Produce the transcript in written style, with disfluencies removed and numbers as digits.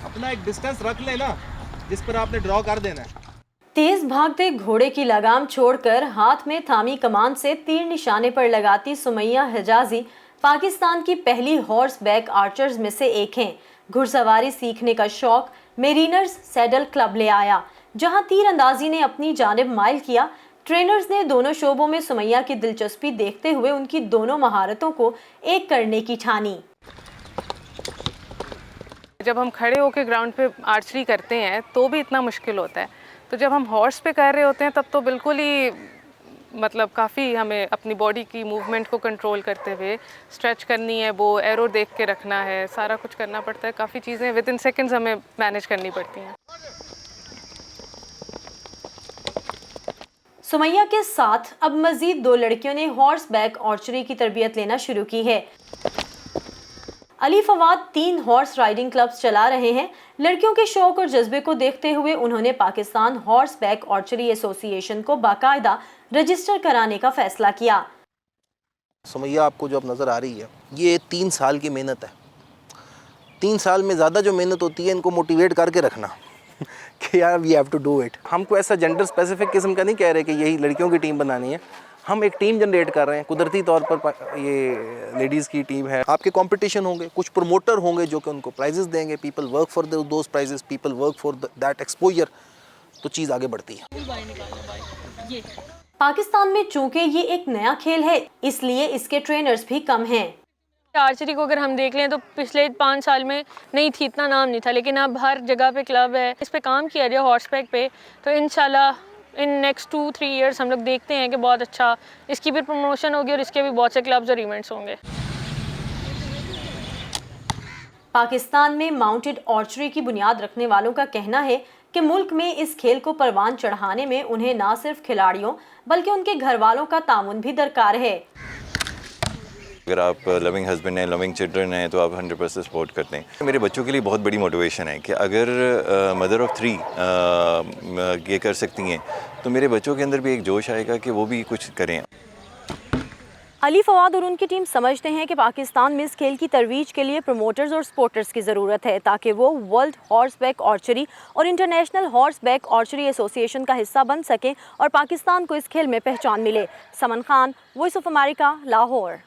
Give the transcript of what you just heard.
अपना एक डिस्टेंस रख लेना जिस पर आपने ड्रॉ कर देना है। तेज भागते घोड़े की लगाम छोड़कर हाथ में थामी कमान से तीर निशाने पर लगाती सुमैया हिजाजी पाकिस्तान की पहली हॉर्स बैक आर्चर्स में से एक हैं। घुड़सवारी सीखने का शौक मेरीनर्स सैडल क्लब ले आया, जहां तीरंदाजी ने अपनी जानिब माइल किया। ट्रेनर्स ने दोनों शोबों में सुमैया की दिलचस्पी देखते हुए उनकी दोनों महारतों को एक करने की ठानी। जब हम खड़े होकर ग्राउंड पे आर्चरी करते हैं तो भी इतना मुश्किल होता है, तो जब हम हॉर्स पे कर रहे होते हैं तब तो बिल्कुल ही मतलब काफ़ी हमें अपनी बॉडी की मूवमेंट को कंट्रोल करते हुए स्ट्रेच करनी है, वो एरो देख के रखना है, सारा कुछ करना पड़ता है। काफ़ी चीज़ें विद इन सेकेंड्स हमें मैनेज करनी पड़ती हैं। सुमैया के साथ अब मजीद 2 लड़कियों ने हॉर्स बैक आर्चरी की तरबियत लेना शुरू की है। Ali Fawad 3 horse riding clubs चला रहे हैं। लड़कियों के शौक और जज्बे को देखते हुए उन्होंने Pakistan horse back archery association को बाकायदा रजिस्टर कराने का फैसला किया। सुमैया आपको जो अब नज़र आ रही है, ये 3 साल की मेहनत है। 3 साल में ज़्यादा जो मेहनत होती है, इनको मोटिवेट करके रखना कि यार we have to do it. हमको ऐसा जेंडर स्पेसिफिक किस्म का नहीं कह रहे कि यही लड़कियों की टीम बनानी है। हम एक टीम जनरेट कर रहे हैं, कुदरती तौर पर ये लेडीज़ की टीम है। आपके कंपटीशन होंगे, कुछ प्रमोटर होंगे जो कि उनको प्राइजेस देंगे। People work for those prizes, people work for that exposure, तो चीज़ आगे बढ़ती है। पाकिस्तान में चूंकि ये एक नया खेल है, इसलिए इसके ट्रेनर्स भी कम हैं। आर्चरी को अगर हम देख लें तो पिछले 5 साल में नहीं थी, इतना नाम नहीं था, लेकिन अब हर जगह पे क्लब है। इस पे काम किया जाए हॉर्सबैक पे, तो इंशाल्लाह इन नेक्स्ट 2-3 इयर्स हम लोग देखते हैं कि बहुत अच्छा इसकी भी प्रमोशन होगी और इसके भी बहुत से क्लब्स और इवेंट्स होंगे। पाकिस्तान में माउंटेड आर्चरी की बुनियाद रखने वालों का कहना है कि मुल्क में इस खेल को परवान चढ़ाने में उन्हें न सिर्फ खिलाड़ियों बल्कि उनके घर वालों का ताउन भी दरकार है। अगर आप लविंग हस्बैंड हैं, लविंग चिल्ड्रन हैं, तो आप 100% सपोर्ट करते हैं। मेरे बच्चों के लिए बहुत बड़ी मोटिवेशन है कि अगर मदर ऑफ़ 3 ये कर सकती हैं तो मेरे बच्चों के अंदर भी एक जोश आएगा कि वो भी कुछ करें। अली फवाद और उनकी टीम समझते हैं कि पाकिस्तान में इस खेल की तरवीज के लिए प्रमोटर्स और सपोर्टर्स की ज़रूरत है, ताकि वो वर्ल्ड हॉर्स बैक आर्चरी और international horse back archery association का हिस्सा बन सकें और पाकिस्तान को इस खेल में पहचान मिले। Saman Khan, voice of America, Lahore.